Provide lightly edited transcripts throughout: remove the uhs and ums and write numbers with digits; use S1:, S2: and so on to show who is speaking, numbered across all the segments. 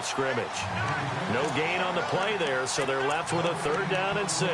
S1: of scrimmage. No gain on the play there, so they're left with a 3rd down and 6.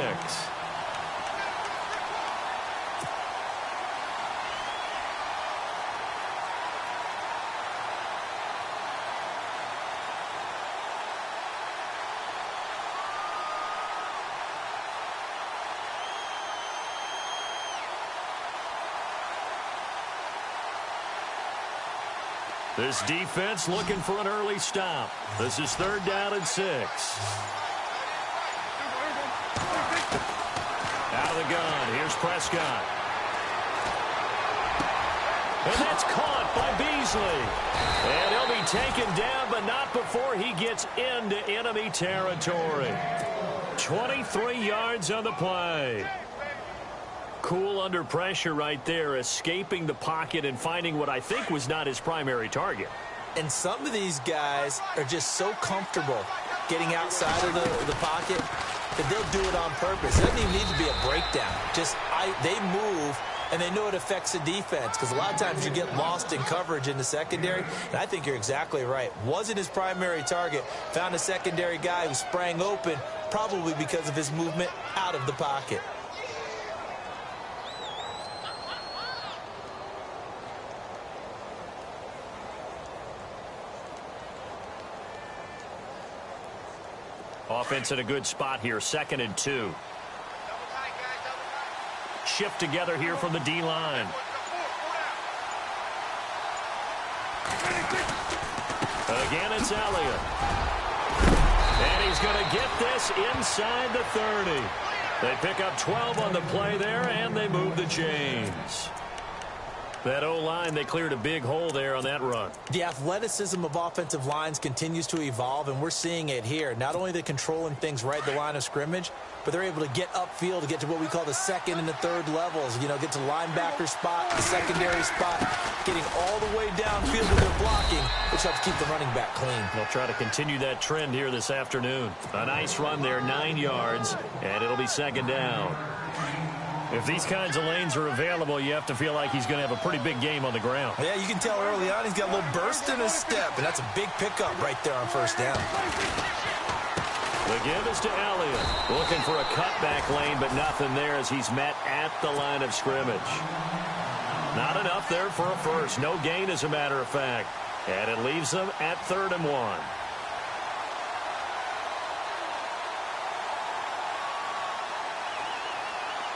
S1: This defense looking for an early stop. This is 3rd down and 6. Out of the gun. Here's Prescott. And that's caught by Beasley. And he'll be taken down, but not before he gets into enemy territory. 23 yards on the play. Cool under pressure right there, escaping the pocket and finding what I think was not his primary target.
S2: And some of these guys are just so comfortable getting outside of the pocket that they'll do it on purpose. It doesn't even need to be a breakdown. They move, and they know it affects the defense, because a lot of times you get lost in coverage in the secondary, and I think you're exactly right. Wasn't his primary target. Found a secondary guy who sprang open, probably because of his movement out of the pocket.
S1: Offense in a good spot here, 2nd and 2. Shift together here from the D-line. Again, it's Elliott. And he's going to get this inside the 30. They pick up 12 on the play there, and they move the chains. That O-line, they cleared a big hole there on that run.
S2: The athleticism of offensive lines continues to evolve, and we're seeing it here. Not only are they controlling things right at the line of scrimmage, but they're able to get upfield to get to what we call the 2nd and the 3rd levels. You know, get to linebacker spot, the secondary spot, getting all the way downfield with their blocking, which helps keep the running back clean.
S1: They'll try to continue that trend here this afternoon. A nice run there, 9 yards, and it'll be 2nd down. If these kinds of lanes are available, you have to feel like he's going to have a pretty big game on the ground.
S2: Yeah, you can tell early on he's got a little burst in his step, and that's a big pickup right there on 1st down.
S1: The give is to Elliott. Looking for a cutback lane, but nothing there as he's met at the line of scrimmage. Not enough there for a first. No gain, as a matter of fact. And it leaves them at 3rd and 1.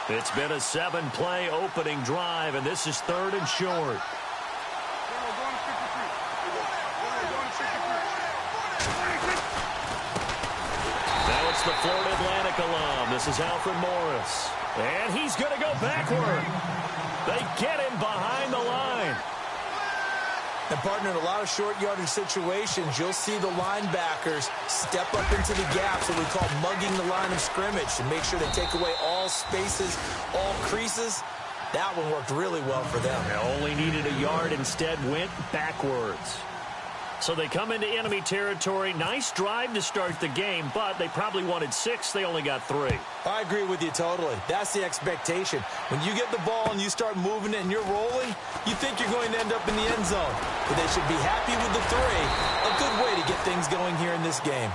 S1: It's been a 7-play opening drive, and this is 3rd and short. Now it's the Florida Atlantic alum. This is Alfred Morris. And he's going to go backward. They get him behind the line.
S2: And, partner, in a lot of short yardage situations, you'll see the linebackers step up into the gaps, what we call mugging the line of scrimmage, to make sure they take away all spaces, all creases. That one worked really well for them.
S1: They only needed a yard, instead went backwards. So they come into enemy territory. Nice drive to start the game, but they probably wanted 6. They only got 3.
S2: I agree with you totally. That's the expectation. When you get the ball and you start moving it and you're rolling, you think you're going to end up in the end zone. But they should be happy with the 3. A good way to get things going here in this game.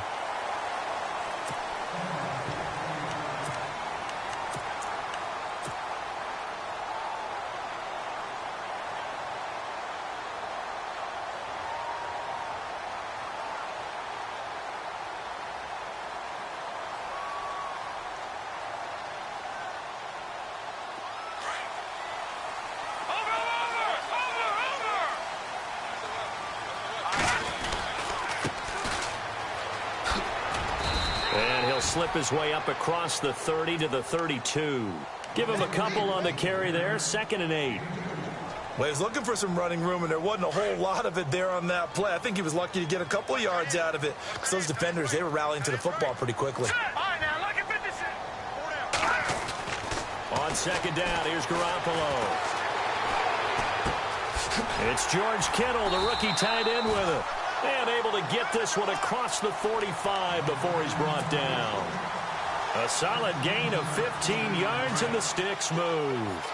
S1: Slip his way up across the 30 to the 32. Give him a couple on the carry there. 2nd and 8.
S2: Well, he was looking for some running room, and there wasn't a whole lot of it there on that play. I think he was lucky to get a couple of yards out of it, because those defenders, they were rallying to the football pretty quickly.
S1: On 2nd down, here's Garoppolo. It's George Kittle, the rookie, tight end with it. And able to get this one across the 45 before he's brought down. A solid gain of 15 yards, and the sticks move.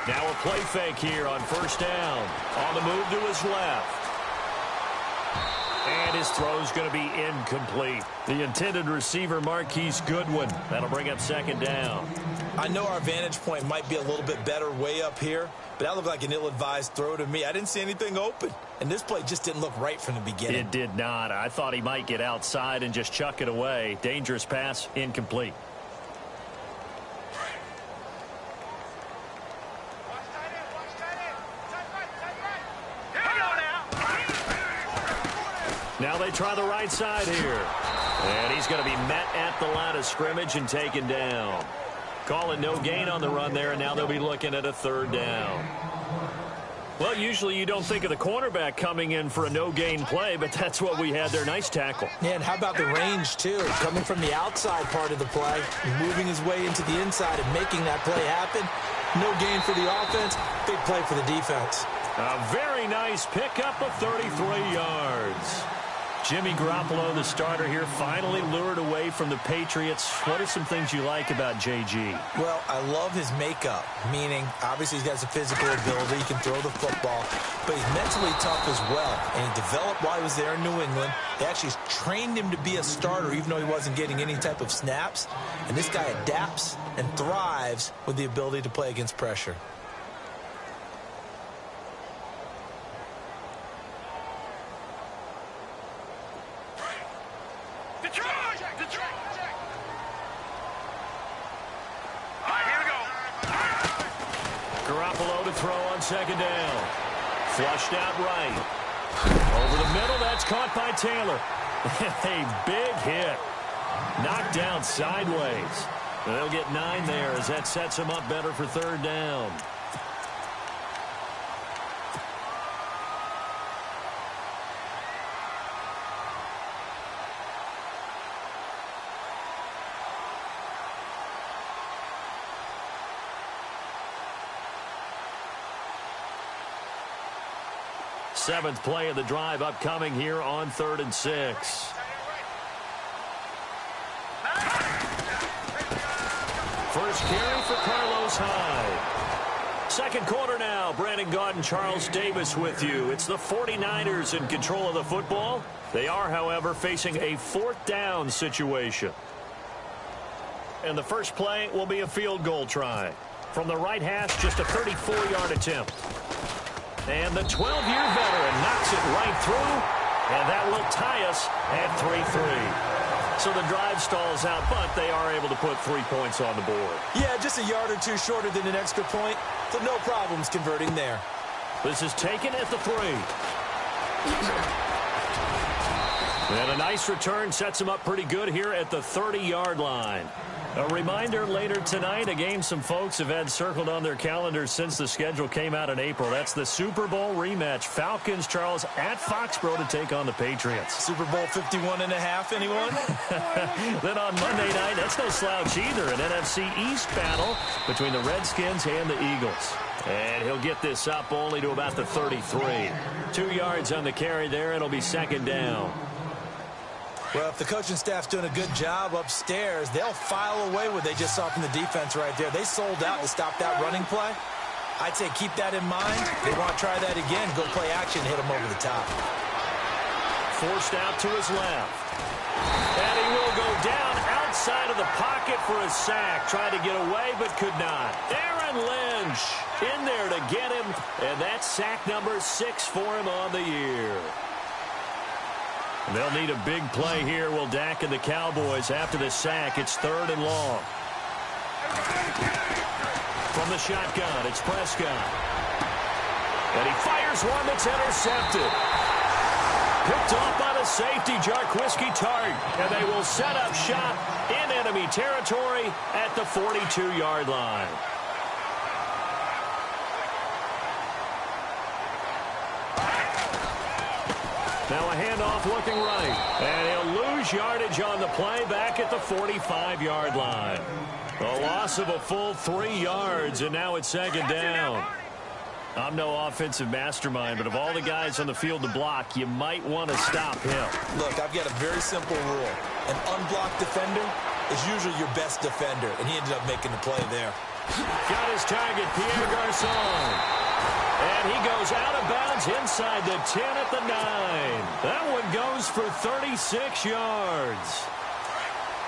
S1: Now a play fake here on first down. On the move to his left. And his throw's going to be incomplete. The intended receiver, Marquise Goodwin. That'll bring up second down.
S2: I know our vantage point might be a little bit better way up here, but that looked like an ill-advised throw to me. I didn't see anything open, and this play just didn't look right from the beginning.
S1: It did not. I thought he might get outside and just chuck it away. Dangerous pass, incomplete. Now they try the right side here. And he's going to be met at the line of scrimmage and taken down. Calling no gain on the run there, and now they'll be looking at a third down. Well, usually you don't think of the cornerback coming in for a no-gain play, but that's what we had there. Nice tackle.
S2: Yeah, and how about the range, too? Coming from the outside part of the play, moving his way into the inside and making that play happen. No gain for the offense, big play for the defense.
S1: A very nice pickup of 33 yards. Jimmy Garoppolo, the starter here, finally lured away from the Patriots. What are some things you like about JG?
S2: Well, I love his makeup, meaning obviously he's got some physical ability. He can throw the football, but he's mentally tough as well. And he developed while he was there in New England. They actually trained him to be a starter, even though he wasn't getting any type of snaps. And this guy adapts and thrives with the ability to play against pressure.
S1: Garoppolo to throw on second down. Flushed out right. Over the middle, that's caught by Taylor. A big hit. Knocked down sideways. They'll get 9 there as that sets them up better for third down. Seventh play of the drive upcoming here on 3rd and 6. First carry for Carlos Hyde. Second quarter now. Brandon Gaudin, Charles Davis with you. It's the 49ers in control of the football. They are, however, facing a 4th down situation. And the first play will be a field goal try. From the right hash, just a 34-yard attempt. And the 12-year veteran knocks it right through, and that will tie us at 3-3. So the drive stalls out, but they are able to put 3 points on the board.
S2: Yeah, just a yard or two shorter than an extra point, so no problems converting there.
S1: This is taken at the 3. And a nice return sets him up pretty good here at the 30-yard line. A reminder later tonight, a game some folks have had circled on their calendars since the schedule came out in April. That's the Super Bowl rematch. Falcons, Charles, at Foxborough to take on the Patriots.
S2: Super Bowl 51.5, anyone?
S1: Then on Monday night, that's no slouch either. An NFC East battle between the Redskins and the Eagles. And he'll get this up only to about the 33. 2 yards on the carry there. It'll be second down.
S2: Well, if the coaching staff's doing a good job upstairs, they'll file away what they just saw from the defense right there. They sold out to stop that running play. I'd say keep that in mind. They want to try that again. Go play action, hit them over the top.
S1: Forced out to his left. And he will go down outside of the pocket for a sack. Tried to get away, but could not. Aaron Lynch in there to get him. And that's sack number 6 for him on the year. They'll need a big play here. Will Dak and the Cowboys after the sack. It's 3rd and long. From the shotgun, it's Prescott. And he fires one that's intercepted. Picked off by the safety, Jarquiski Tart. And they will set up shop in enemy territory at the 42-yard line. Now a handoff looking right. And he'll lose yardage on the play back at the 45-yard line. A loss of a full 3 yards, and now it's second down. I'm no offensive mastermind, but of all the guys on the field to block, you might want to stop him.
S2: Look, I've got a very simple rule. An unblocked defender is usually your best defender, and he ended up making the play there.
S1: Got his target, Pierre Garçon. And he goes out of bounds inside the 10 at the 9. That one goes for 36 yards.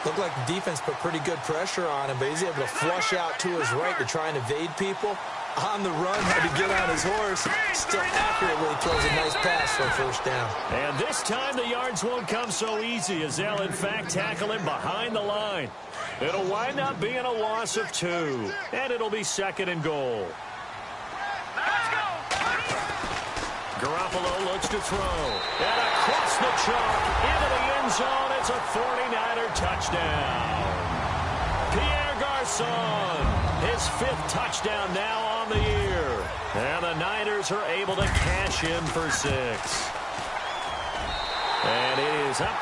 S2: Looked like the defense put pretty good pressure on him, but he's able to flush out to his right to try and evade people. On the run, had to get on his horse. Still accurately throws a nice pass for a first down.
S1: And this time the yards won't come so easy as they'll, in fact, tackle him behind the line. It'll wind up being a loss of 2, and it'll be 2nd and goal. Garoppolo looks to throw. And across the chalk into the end zone. It's a 49er touchdown. Pierre Garçon, his 5th touchdown now on the year. And the Niners are able to cash in for 6. And it is up.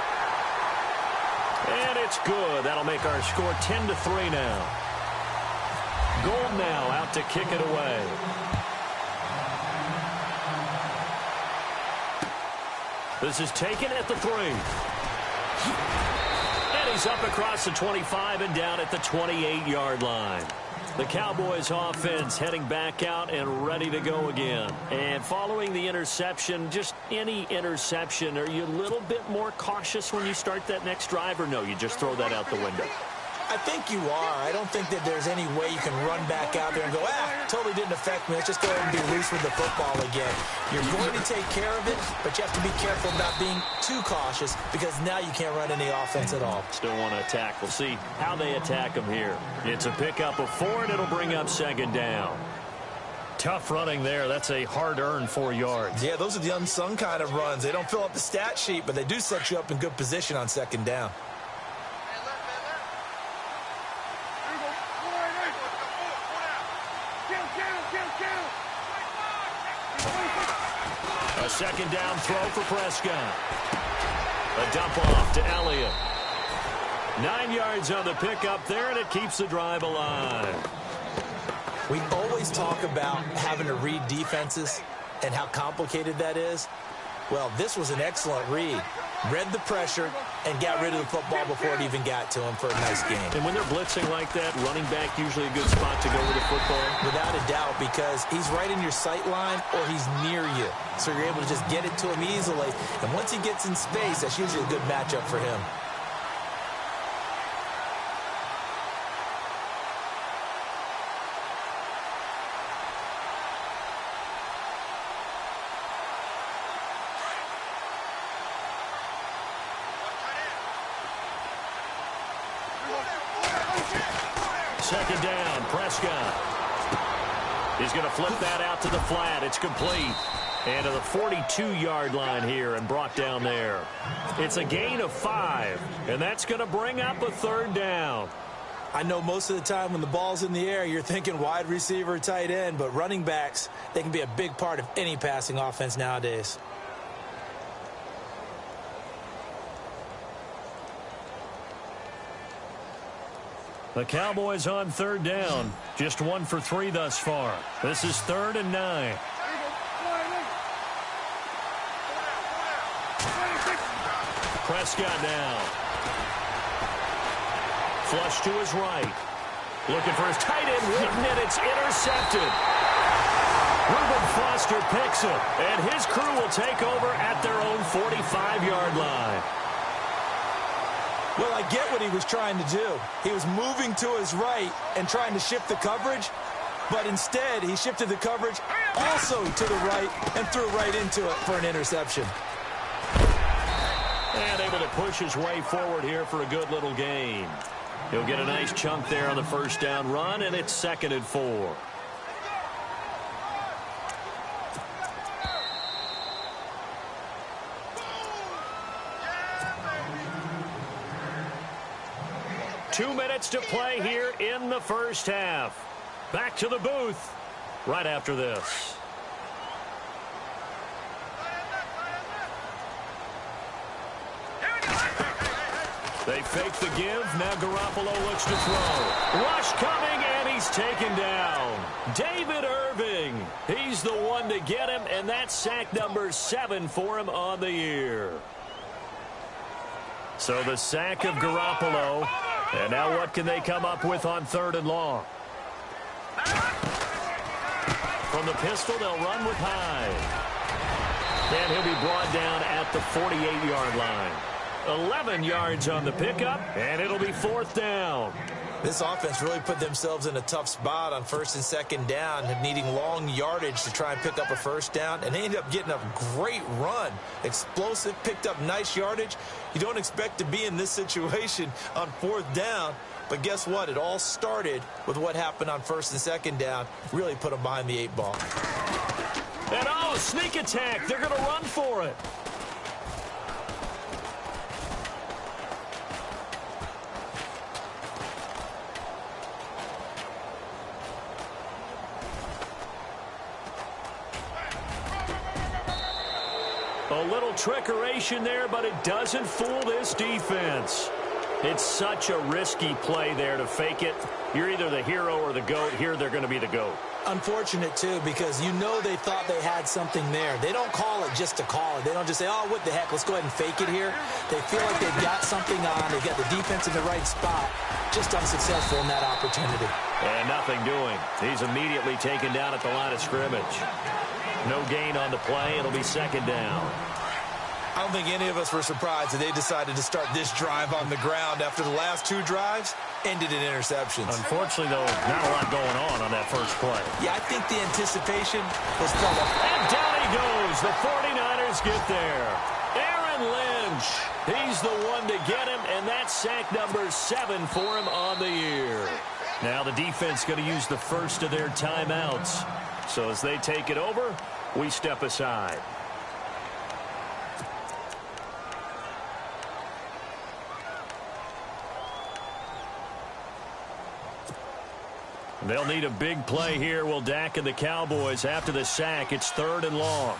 S1: And it's good. That'll make our score 10-3 now. Gold now out to kick it away. This is taken at the 3. And he's up across the 25 and down at the 28-yard line. The Cowboys offense heading back out and ready to go again. And following the interception, just any interception, are you a little bit more cautious when you start that next drive, or no, you just throw that out the window?
S2: I think you are. I don't think that there's any way you can run back out there and go, totally didn't affect me. Let's just go ahead and be loose with the football again. You're going to take care of it, but you have to be careful about being too cautious because now you can't run any offense at all.
S1: Still want to attack. We'll see how they attack him here. It's a pickup of 4, and it'll bring up 2nd down. Tough running there. That's a hard-earned 4 yards.
S2: Yeah, those are the unsung kind of runs. They don't fill up the stat sheet, but they do set you up in good position on 2nd down.
S1: A 2nd down throw for Prescott. A dump off to Elliott. 9 yards on the pickup there, and it keeps the drive alive.
S2: We always talk about having to read defenses and how complicated that is. Well, this was an excellent read. Read the pressure and got rid of the football before it even got to him for a nice game.
S1: And when they're blitzing like that, running back usually a good spot to go with the football?
S2: Without a doubt, because he's right in your sight line or he's near you. So you're able to just get it to him easily. And once he gets in space, that's usually a good matchup for him.
S1: Second down, Prescott. He's going to flip that out to the flat. It's complete. And to the 42-yard line here and brought down there. It's a gain of 5, and that's going to bring up a 3rd down.
S2: I know most of the time when the ball's in the air, you're thinking wide receiver, tight end, but running backs, they can be a big part of any passing offense nowadays.
S1: The Cowboys on 3rd down. Just 1 for 3 thus far. This is 3rd and 9. Prescott now. Flush to his right. Looking for his tight end, Witten, and it's intercepted. Reuben Foster picks it, and his crew will take over at their own 45-yard line.
S2: Well, I get what he was trying to do. He was moving to his right and trying to shift the coverage, but instead he shifted the coverage also to the right and threw right into it for an interception.
S1: And able to push his way forward here for a good little gain. He'll get a nice chunk there on the 1st down run, and it's 2nd and 4. Two minutes to play here in the first half. Back to the booth right after this. They fake the give. Now Garoppolo looks to throw. Rush coming, and he's taken down. David Irving. He's the one to get him, and that's sack number 7 for him on the year. So the sack of Garoppolo. And now what can they come up with on 3rd and long? From the pistol, they'll run with Hyde. And he'll be brought down at the 48-yard line. 11 yards on the pickup, and it'll be 4th down.
S2: This offense really put themselves in a tough spot on 1st and 2nd down, needing long yardage to try and pick up a 1st down, and they ended up getting a great run. Explosive, picked up nice yardage. You don't expect to be in this situation on 4th down, but guess what? It all started with what happened on 1st and 2nd down. Really put them behind the 8 ball.
S1: And sneak attack. They're going to run for it. A little trickeration there, but it doesn't fool this defense. It's such a risky play there to fake it. You're either the hero or the GOAT. Here, they're going to be the GOAT.
S2: Unfortunate, too, because you know they thought they had something there. They don't call it just to call it. They don't just say, oh, what the heck, let's go ahead and fake it here. They feel like they've got something on. They've got the defense in the right spot. Just unsuccessful in that opportunity.
S1: And nothing doing. He's immediately taken down at the line of scrimmage. No gain on the play. It'll be 2nd down.
S2: I don't think any of us were surprised that they decided to start this drive on the ground after the last 2 drives ended in interceptions.
S1: Unfortunately, though, not a lot going on that first play.
S2: Yeah, I think the anticipation was full of.
S1: And down he goes. The 49ers get there. Aaron Lynch. He's the one to get him, and that's sack number 7 for him on the year. Now the defense going to use the first of their timeouts. So as they take it over, we step aside. They'll need a big play here. Will Dak and the Cowboys after the sack. It's 3rd and long.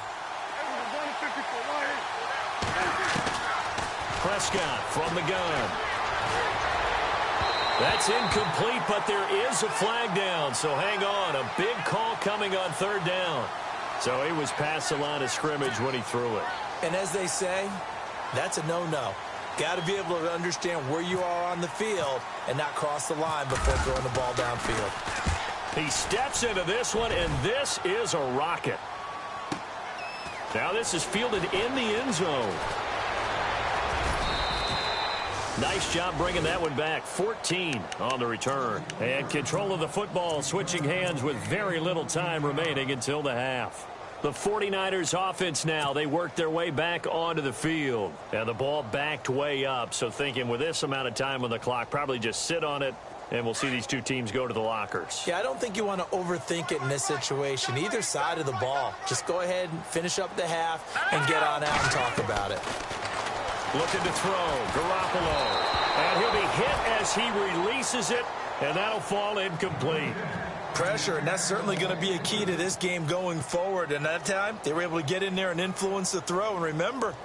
S1: Prescott from the gun. That's incomplete, but there is a flag down. So hang on. A big call coming on 3rd down. So he was past the line of scrimmage when he threw it.
S2: And as they say, that's a no-no. Got to be able to understand where you are on the field and not cross the line before throwing the ball downfield.
S1: He steps into this one, and this is a rocket. Now this is fielded in the end zone. Nice job bringing that one back. 14 on the return. And control of the football, switching hands with very little time remaining until the half. The 49ers offense now, they work their way back onto the field. And the ball backed way up, so thinking with this amount of time on the clock, probably just sit on it, and we'll see these two teams go to the lockers.
S2: Yeah, I don't think you want to overthink it in this situation. Either side of the ball. Just go ahead and finish up the half and get on out and talk about it.
S1: Looking to throw, Garoppolo. And he'll be hit as he releases it, and that'll fall incomplete.
S2: Pressure, and that's certainly going to be a key to this game going forward. And that time, they were able to get in there and influence the throw. And remember,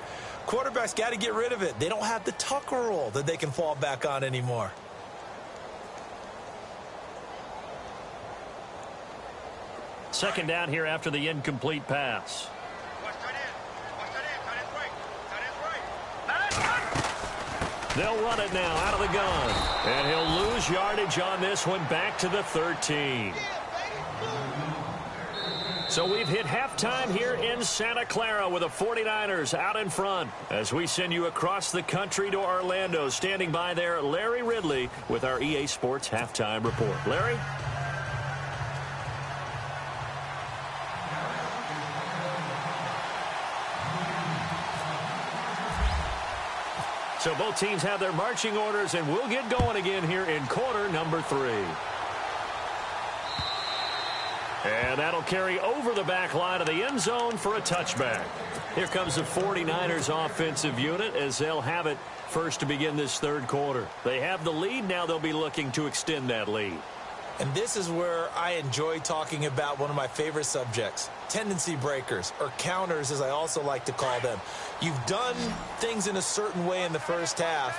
S2: quarterbacks got to get rid of it. They don't have the Tucker rule that they can fall back on anymore.
S1: Second down here after the incomplete pass. They'll run it now out of the gun. And he'll lose yardage on this one back to the 13. So we've hit halftime here in Santa Clara with the 49ers out in front. As we send you across the country to Orlando, standing by there, Larry Ridley with our EA Sports Halftime Report. Larry? So both teams have their marching orders, and we'll get going again here in quarter number 3. And that'll carry over the back line of the end zone for a touchback. Here comes the 49ers offensive unit as they'll have it first to begin this third quarter. They have the lead. Now they'll be looking to extend that lead.
S2: And this is where I enjoy talking about one of my favorite subjects, tendency breakers, or counters as I also like to call them. You've done things in a certain way in the first half,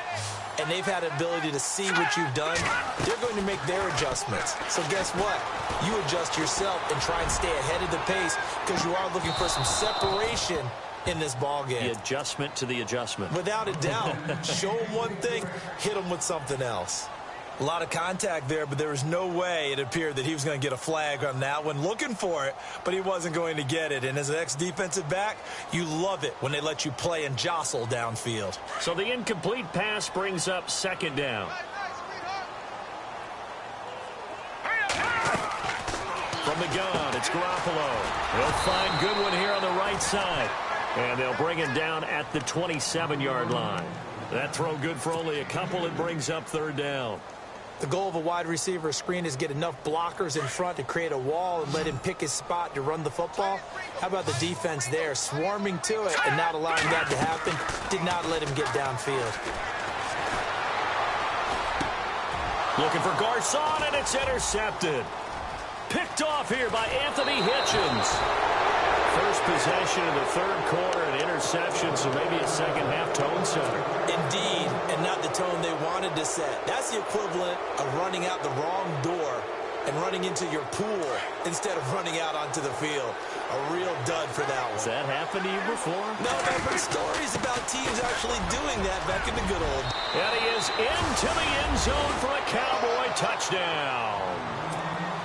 S2: and they've had an ability to see what you've done. They're going to make their adjustments. So guess what? You adjust yourself and try and stay ahead of the pace because you are looking for some separation in this ball game.
S1: The adjustment to the adjustment.
S2: Without a doubt. Show them one thing, hit them with something else. A lot of contact there, but there was no way it appeared that he was going to get a flag on that one. Looking for it, but he wasn't going to get it. And as an ex-defensive back, you love it when they let you play and jostle downfield.
S1: So the incomplete pass brings up second down. From the gun, it's Garoppolo. He'll find Goodwin here on the right side. And they'll bring it down at the 27-yard line. That throw good for only a couple. It brings up third down.
S2: The goal of a wide receiver screen is get enough blockers in front to create a wall and let him pick his spot to run the football. How about the defense there, swarming to it and not allowing that to happen? Did not let him get downfield.
S1: Looking for Garcon, and it's intercepted. Picked off here by Anthony Hitchens. First possession in the third quarter, an interception, so maybe a second-half tone setter.
S2: Indeed, and not the tone they wanted to set. That's the equivalent of running out the wrong door and running into your pool instead of running out onto the field. A real dud for that one.
S1: Has that happened to you before?
S2: No, I've heard stories about teams actually doing that back in the good old.
S1: And he is into the end zone for a Cowboy touchdown.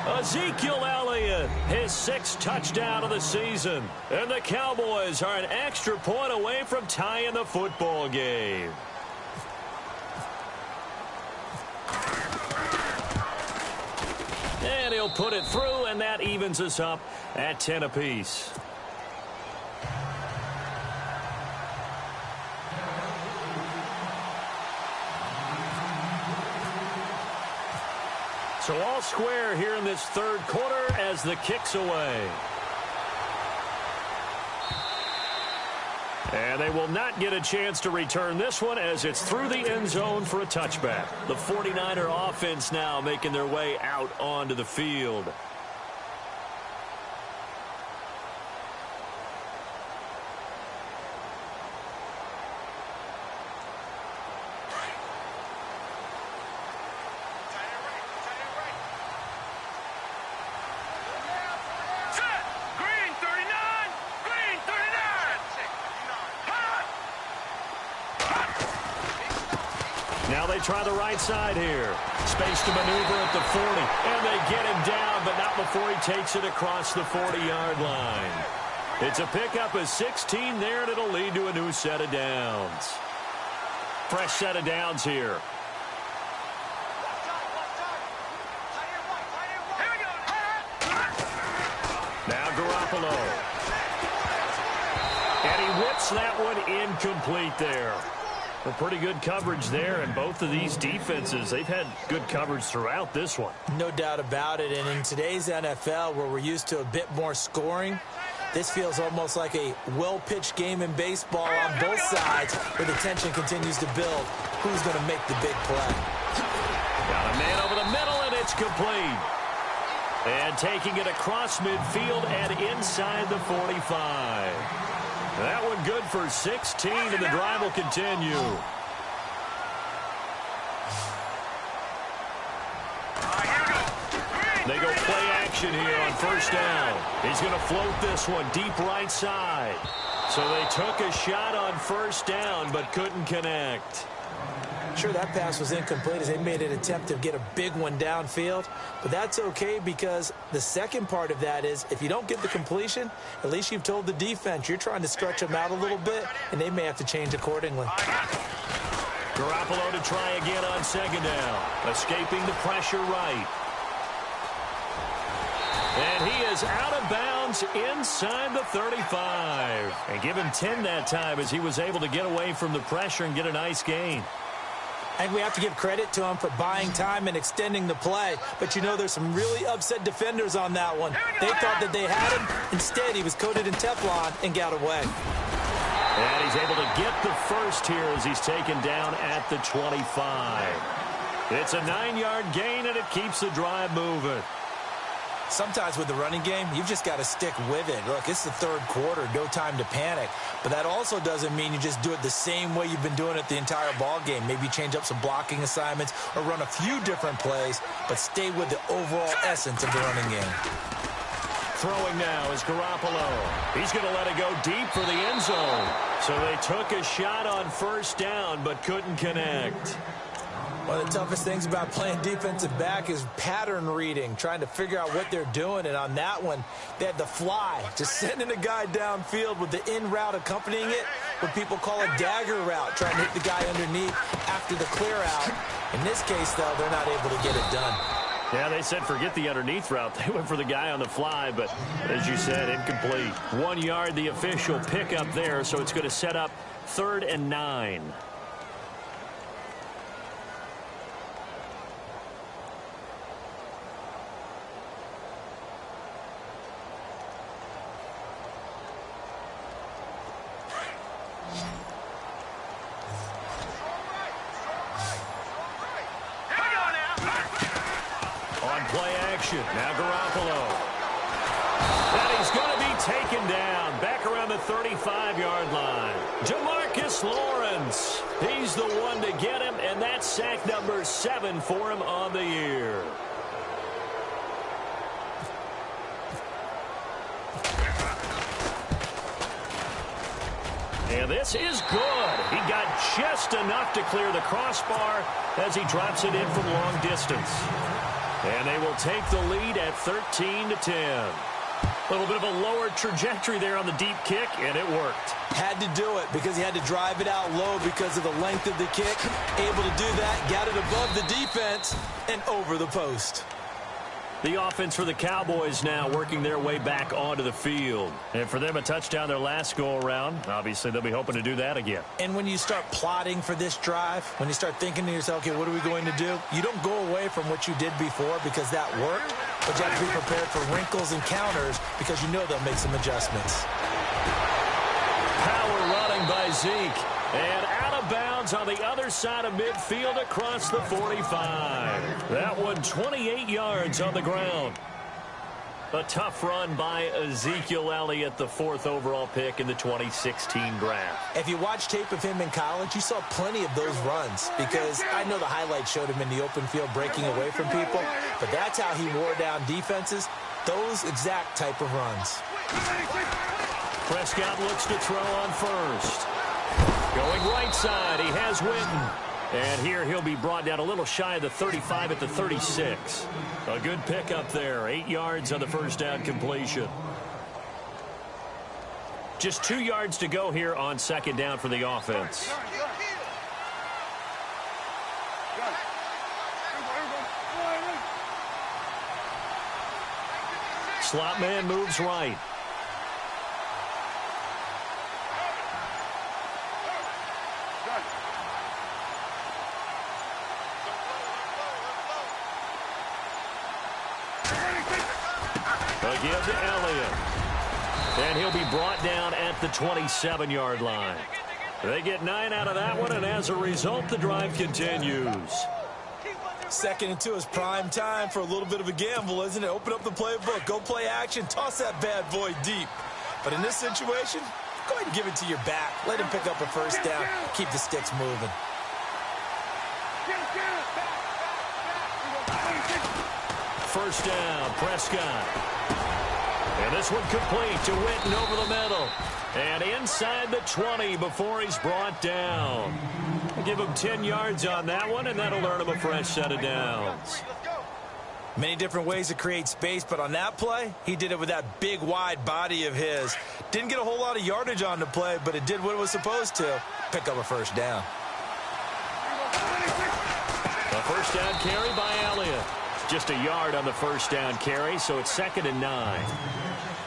S1: Ezekiel Elliott, his sixth touchdown of the season. And the Cowboys are an extra point away from tying the football game. And he'll put it through, and that evens us up at 10 apiece. So all square here in this third quarter as the kick's away. And they will not get a chance to return this one as it's through the end zone for a touchback. The 49er offense now making their way out onto the field. Now they try the right side here. Space to maneuver at the 40. And they get him down, but not before he takes it across the 40-yard line. It's a pickup of 16 there, and it'll lead to a new set of downs. Fresh set of downs here. Now Garoppolo. And he whips that one incomplete there. Well, pretty good coverage there, and both of these defenses, they've had good coverage throughout this one.
S2: No doubt about it, and in today's NFL, where we're used to a bit more scoring, this feels almost like a well-pitched game in baseball on both sides, where the tension continues to build. Who's going to make the big play?
S1: Got a man over the middle, and it's complete. And taking it across midfield and inside the 45. That one good for 16, and the drive will continue. They go play action here on first down. He's going to float this one deep right side. So they took a shot on first down, but couldn't connect.
S2: Sure, that pass was incomplete as they made an attempt to get a big one downfield. But that's okay because the second part of that is if you don't get the completion, at least you've told the defense you're trying to stretch them out a little bit, and they may have to change accordingly.
S1: Garoppolo to try again on second down. Escaping the pressure right. And he is out of bounds inside the 35. And give him 10 that time as he was able to get away from the pressure and get a nice gain.
S2: And we have to give credit to him for buying time and extending the play. But, you know, there's some really upset defenders on that one. They thought that they had him. Instead, he was coated in Teflon and got away.
S1: And he's able to get the first here as he's taken down at the 25. It's a 9-yard gain, and it keeps the drive moving.
S2: Sometimes with the running game, you've just got to stick with it. Look, it's the third quarter, no time to panic. But that also doesn't mean you just do it the same way you've been doing it the entire ball game. Maybe change up some blocking assignments or run a few different plays, but stay with the overall essence of the running game.
S1: Throwing now is Garoppolo. He's going to let it go deep for the end zone. So they took a shot on first down but couldn't connect.
S2: One of the toughest things about playing defensive back is pattern reading, trying to figure out what they're doing. And on that one, they had the fly, just sending a guy downfield with the in route accompanying it, what people call a dagger route, trying to hit the guy underneath after the clear out. In this case, though, they're not able to get it done.
S1: Yeah, they said forget the underneath route. They went for the guy on the fly, but as you said, incomplete. 1 yard, the official pickup there, so it's going to set up 3rd and 9. Now Garoppolo. And he's going to be taken down back around the 35-yard line. Jamarcus Lawrence. He's the one to get him, and that's sack number 7 for him on the year. And this is good. He got just enough to clear the crossbar as he drops it in from long distance. And they will take the lead at 13-10. A little bit of a lower trajectory there on the deep kick, and it worked.
S2: Had to do it because he had to drive it out low because of the length of the kick. Able to do that, got it above the defense and over the post.
S1: The offense for the Cowboys now working their way back onto the field. And for them, a touchdown their last go-around. Obviously, they'll be hoping to do that again.
S2: And when you start plotting for this drive, when you start thinking to yourself, okay, what are we going to do? You don't go away from what you did before because that worked, but you have to be prepared for wrinkles and counters because you know they'll make some adjustments.
S1: Power running by Zeke. And out of bounds on the other side of midfield across the 45. That one 28 yards on the ground. A tough run by Ezekiel Elliott, the 4th overall pick in the 2016 draft.
S2: If you watch tape of him in college, you saw plenty of those runs because I know the highlights showed him in the open field breaking away from people, but that's how he wore down defenses, those exact type of runs.
S1: Prescott looks to throw on first. Going right side, he has Witten. And here he'll be brought down a little shy of the 35 at the 36. A good pickup there, 8 yards on the first down completion. Just 2 yards to go here on second down for the offense. Slot man moves right. Again to Elliott. And he'll be brought down at the 27-yard line. They get 9 out of that one, and as a result, the drive continues.
S2: 2nd and 2 is prime time for a little bit of a gamble, isn't it? Open up the playbook, go play action, toss that bad boy deep. But in this situation, go ahead and give it to your back. Let him pick up a first down, keep the sticks moving.
S1: First down, Prescott. And this one complete to Witten over the middle. And inside the 20 before he's brought down. Give him 10 yards on that one, and that'll earn him a fresh set of downs.
S2: Many different ways to create space, but on that play, he did it with that big, wide body of his. Didn't get a whole lot of yardage on the play, but it did what it was supposed to. Pick up a first down.
S1: A first down carry by Elliott. Just a yard on the first down carry, so it's 2nd and 9.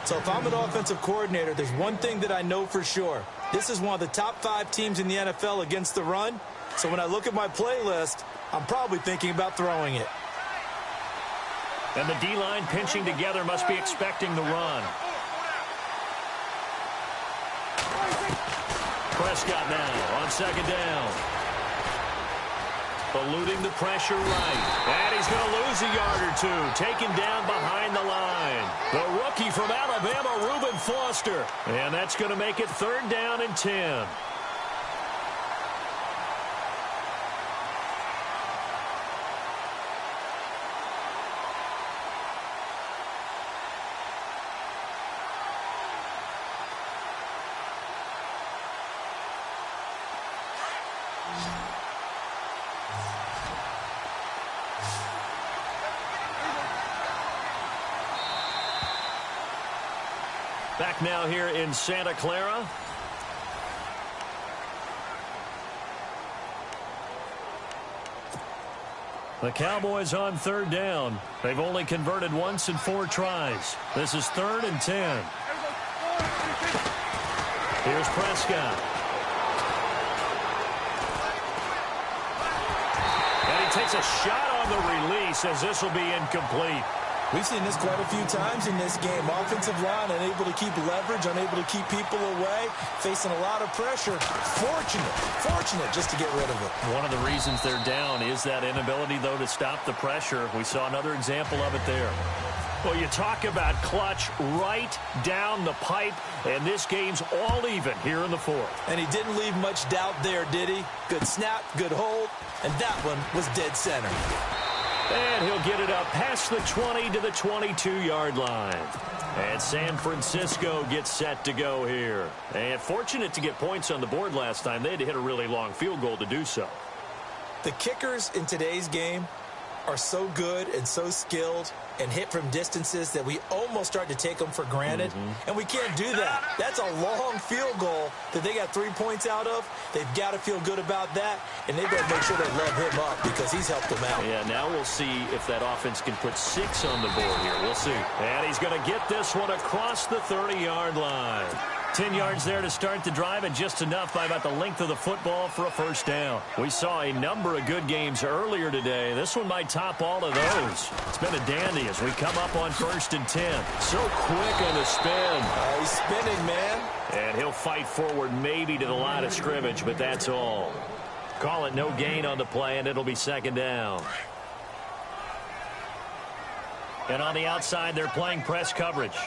S2: So if I'm an offensive coordinator, there's one thing that I know for sure. This is one of the top 5 teams in the NFL against the run. So when I look at my playlist, I'm probably thinking about throwing it.
S1: And the D-line pinching together must be expecting the run. Prescott now on 2nd down. Eluding the pressure right. And he's going to lose a yard or two. Taken down behind the line. The rookie from Alabama, Reuben Foster. And that's going to make it 3rd down and 10. Back now here in Santa Clara. The Cowboys on third down. They've only converted once in 4 tries. This is 3rd and 10. Here's Prescott. And he takes a shot on the release as this will be incomplete.
S2: We've seen this quite a few times in this game. Offensive line unable to keep leverage, unable to keep people away, facing a lot of pressure. Fortunate just to get rid of it.
S1: One of the reasons they're down is that inability, though, to stop the pressure. We saw another example of it there. Well, you talk about clutch right down the pipe, and this game's all even here in the 4th.
S2: And he didn't leave much doubt there, did he? Good snap, good hold, and that one was dead center.
S1: And he'll get it up past the 20 to the 22-yard line. And San Francisco gets set to go here. And fortunate to get points on the board last time. They had to hit a really long field goal to do so.
S2: The kickers in today's game are so good and so skilled and hit from distances that we almost start to take them for granted. And we can't do that. That's a long field goal that they got 3 points out of. They've got to feel good about that, and they've got to make sure they love him up because he's helped them out.
S1: Yeah, now we'll see if that offense can put 6 on the board here. We'll see. And he's going to get this one across the 30-yard line. 10 yards there to start the drive, and just enough by about the length of the football for a first down. We saw a number of good games earlier today. This one might top all of those. It's been a dandy as we come up on 1st and 10. So quick on the spin.
S2: He's spinning, man.
S1: And he'll fight forward maybe to the line of scrimmage, but that's all. Call it no gain on the play, and it'll be 2nd down. And on the outside, they're playing press coverage.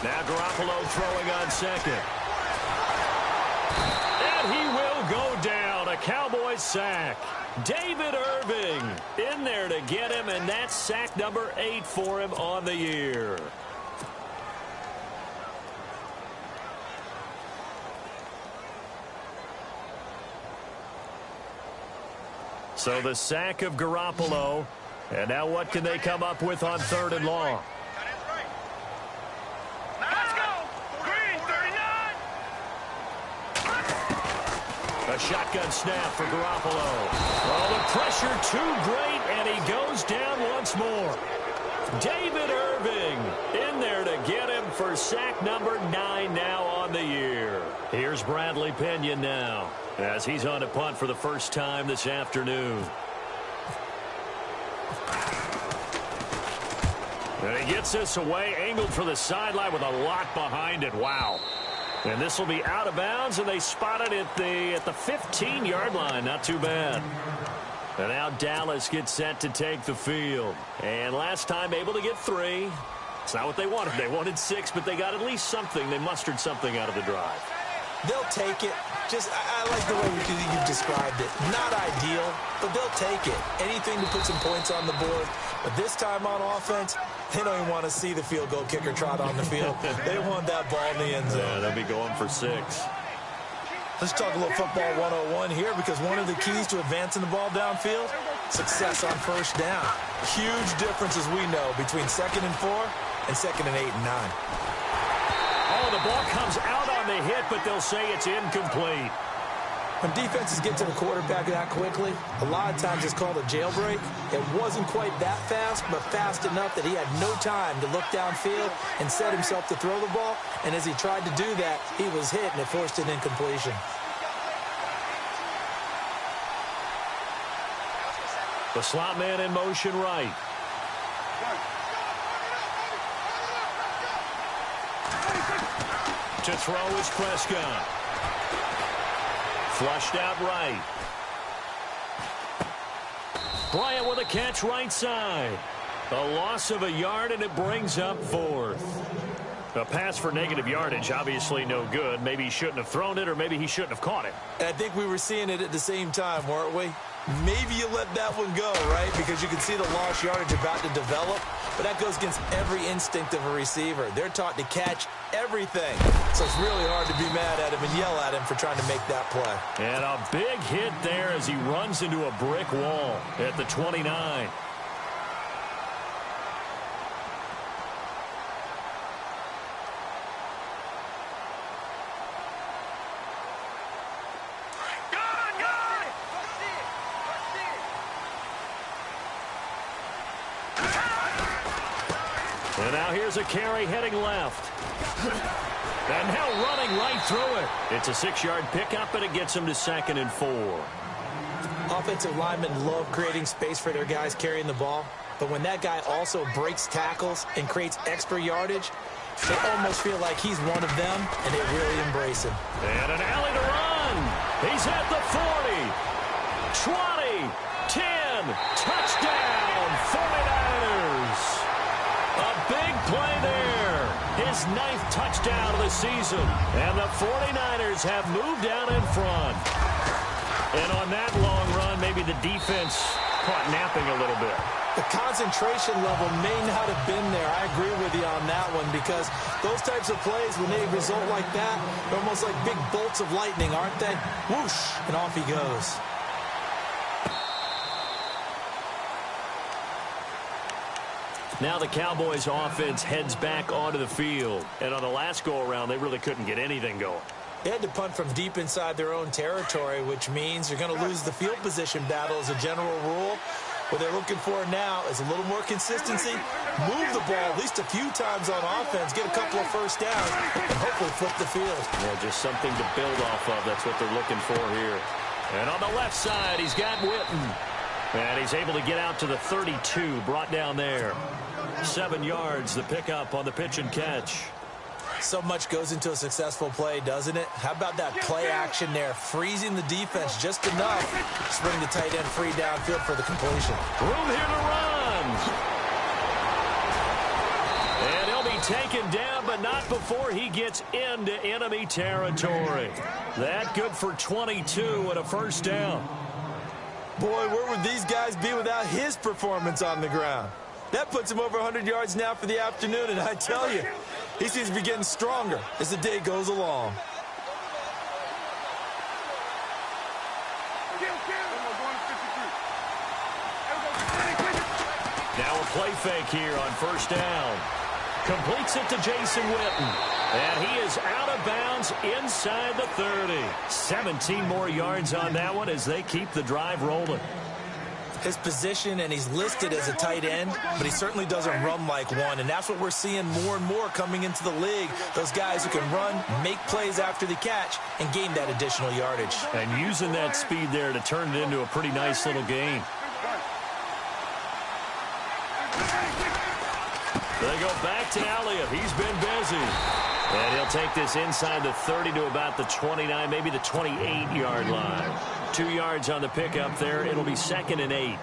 S1: Now Garoppolo throwing on 2nd. And he will go down. A Cowboys sack. David Irving in there to get him, and that's sack number 8 for him on the year. So the sack of Garoppolo. And now what can they come up with on 3rd and long? A shotgun snap for Garoppolo. Oh, the pressure too great, and he goes down once more. David Irving in there to get him for sack number 9 now on the year. Here's Bradley Pinion now as he's on a punt for the first time this afternoon. And he gets this away, angled for the sideline with a lot behind it. Wow. And this will be out of bounds, and they spot it at the 15-yard line. Not too bad. And now Dallas gets set to take the field. And last time able to get 3. It's not what they wanted. They wanted 6, but they got at least something. They mustered something out of the drive.
S2: They'll take it. Just, I like the way you've described it. Not ideal, but they'll take it. Anything to put some points on the board. But this time on offense, they don't even want to see the field goal kicker trot on the field. They want that ball in the end zone.
S1: Yeah, they'll be going for 6.
S2: Let's talk a little football 101 here, because one of the keys to advancing the ball downfield, success on first down. Huge difference, as we know, between 2nd and 4 and 2nd and 8 and 9.
S1: Oh, the ball comes out on the hit, but they'll say it's incomplete.
S2: When defenses get to the quarterback that quickly, a lot of times it's called a jailbreak. It wasn't quite that fast, but fast enough that he had no time to look downfield and set himself to throw the ball. And as he tried to do that, he was hit, and it forced an incompletion.
S1: The slot man in motion right. To throw is Prescott. Flushed out right. Bryant with a catch right side. A loss of a yard, and it brings up 4th. A pass for negative yardage, obviously no good. Maybe he shouldn't have thrown it, or maybe he shouldn't have caught it.
S2: And I think we were seeing it at the same time, weren't we? Maybe you let that one go, right? Because you can see the lost yardage about to develop. But that goes against every instinct of a receiver. They're taught to catch everything. So it's really hard to be mad at him and yell at him for trying to make that play.
S1: And a big hit there as he runs into a brick wall at the 29. And now here's a carry heading left. And now running right through it. It's a 6-yard pickup, and it gets him to 2nd and 4.
S2: Offensive linemen love creating space for their guys carrying the ball. But when that guy also breaks tackles and creates extra yardage, they almost feel like he's one of them, and they really embrace him.
S1: And an alley to run. He's at the 40, 20, 10, touchdown, 49ers. A big play there. His 9th touchdown of the season. And the 49ers have moved down in front. And on that long run, maybe the defense caught napping a little bit.
S2: The concentration level may not have been there. I agree with you on that one, because those types of plays, when they result like that, they're almost like big bolts of lightning, aren't they? Whoosh, and off he goes.
S1: Now the Cowboys offense heads back onto the field. And on the last go-around, they really couldn't get anything going.
S2: They had to punt from deep inside their own territory, which means you're going to lose the field position battle as a general rule. What they're looking for now is a little more consistency, move the ball at least a few times on offense, get a couple of first downs, and hopefully flip the field.
S1: Yeah, just something to build off of. That's what they're looking for here. And on the left side, he's got Witten. And he's able to get out to the 32, brought down there. 7 yards, the pickup on the pitch and catch.
S2: So much goes into a successful play, doesn't it? How about that play action there, freezing the defense just enough to bring the tight end free downfield for the completion.
S1: Room here to run. And he'll be taken down, but not before he gets into enemy territory. That good for 22 and a first down.
S2: Boy, where would these guys be without his performance on the ground? That puts him over 100 yards now for the afternoon, and I tell you, he seems to be getting stronger as the day goes along.
S1: Now a play fake here on first down. Completes it to Jason Witten. And he is out of bounds inside the 30. 17 more yards on that one as they keep the drive rolling.
S2: His position, and he's listed as a tight end, but he certainly doesn't run like one, and that's what we're seeing more and more coming into the league. Those guys who can run, make plays after the catch, and gain that additional yardage.
S1: And using that speed there to turn it into a pretty nice little gain. They go back to Elliott. He's been busy. And he'll take this inside the 30 to about the 29, maybe the 28-yard line. 2 yards on the pickup there. It'll be 2nd and 8.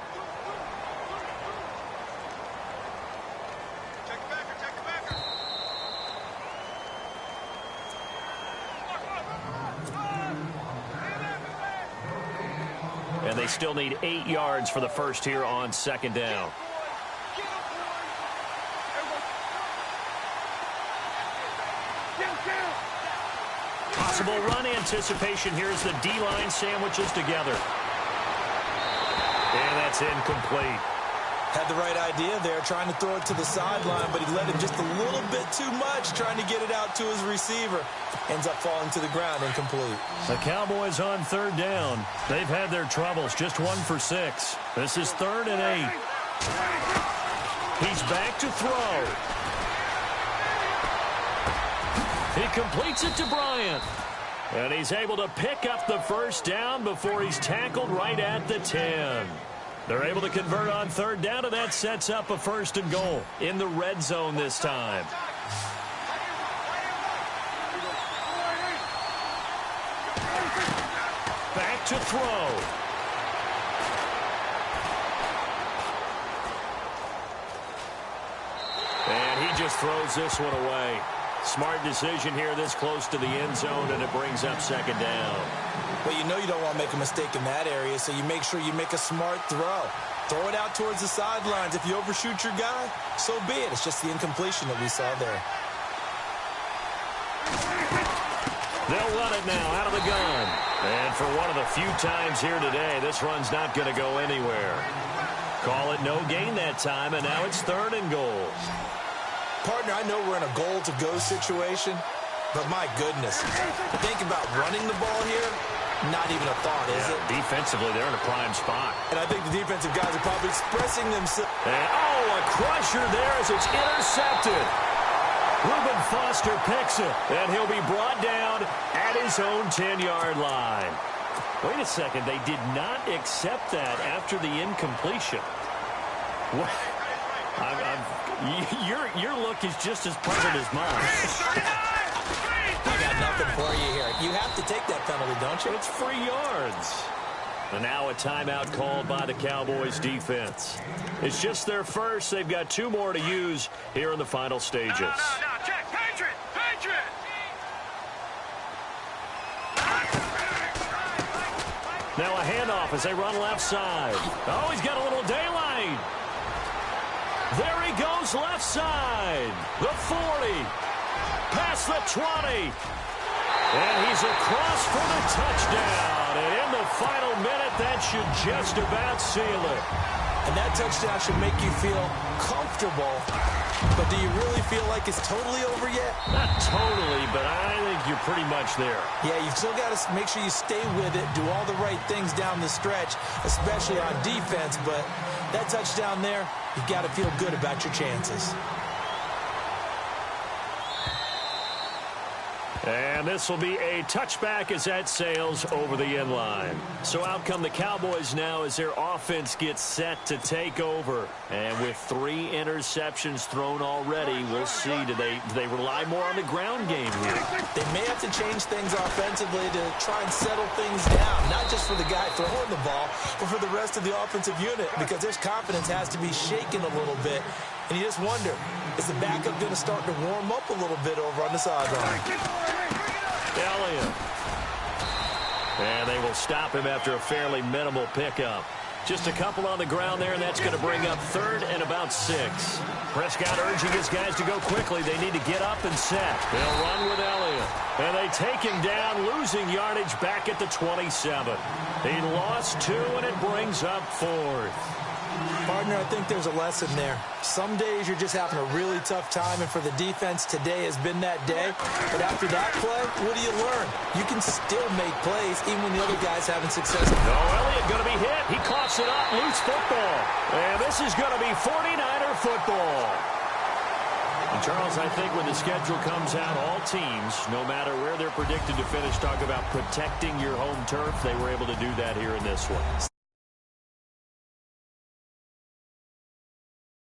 S1: And they still need 8 yards for the first here on 2nd down. Possible run anticipation here as the D-line sandwiches together. And that's incomplete.
S2: Had the right idea there, trying to throw it to the sideline, but he let him just a little bit too much, trying to get it out to his receiver. Ends up falling to the ground, incomplete.
S1: The Cowboys on 3rd down. They've had their troubles, just 1 for 6. This is 3rd and 8. He's back to throw. He completes it to Bryant. And he's able to pick up the first down before he's tackled right at the 10. They're able to convert on 3rd down, and that sets up a 1st and goal in the red zone this time. Back to throw. And he just throws this one away. Smart decision here this close to the end zone, and it brings up 2nd down.
S2: Well, you know you don't want to make a mistake in that area, so you make sure you make a smart throw. Throw it out towards the sidelines. If you overshoot your guy, so be it. It's just the incompletion that we saw there.
S1: They'll run it now out of the gun. And for one of the few times here today, this run's not going to go anywhere. Call it no gain that time, and now it's 3rd and goal.
S2: Partner, I know we're in a goal-to-go situation, but my goodness, think about running the ball here, not even a thought, is it?
S1: Defensively, they're in a prime spot.
S2: And I think the defensive guys are probably expressing themselves.
S1: And, oh, Oh, a crusher there as it's intercepted. Reuben Foster picks it, and he'll be brought down at his own 10-yard line. Wait a second. They did not accept that after the incompletion. What? Your look is just as puzzled as mine.
S2: I got nothing for you here. You have to take that penalty, don't you?
S1: It's free yards. And now a timeout called by the Cowboys defense. It's just their first. They've got 2 more to use here in the final stages.
S3: No, check. Patriot!
S1: Now a handoff as they run left side. Oh, he's got a little daylight. There he goes left side. The 40. Past the 20. And he's across for the touchdown. And in the final minute, that should just about seal it.
S2: And that touchdown should make you feel comfortable. But do you really feel like it's totally over yet?
S1: Not totally, but I think you're pretty much there.
S2: Yeah, you've still got to make sure you stay with it, do all the right things down the stretch, especially on defense. But that touchdown there, you've got to feel good about your chances.
S1: And this will be a touchback as that sails over the end line. So out come the Cowboys now as their offense gets set to take over. And with 3 interceptions thrown already, we'll see. Do they rely more on the ground game here?
S2: They may have to change things offensively to try and settle things down. Not just for the guy throwing the ball, but for the rest of the offensive unit. Because their confidence has to be shaken a little bit. And you just wonder, is the backup going to start to warm up a little bit over on the sideline?
S1: Elliott. And they will stop him after a fairly minimal pickup. Just a couple on the ground there, and that's going to bring up 3rd and about 6. Prescott urging his guys to go quickly. They need to get up and set. They'll run with Elliott. And they take him down, losing yardage back at the 27. He lost 2, and it brings up 4th.
S2: Partner, I think there's a lesson there. Some days you're just having a really tough time, and for the defense, today has been that day. But after that play, what do you learn? You can still make plays even when the other guy's having success.
S1: No, Elliott going to be hit. He coughs it up, loose football. And this is going to be 49er football. And Charles, I think when the schedule comes out, all teams, no matter where they're predicted to finish, talk about protecting your home turf. They were able to do that here in this one.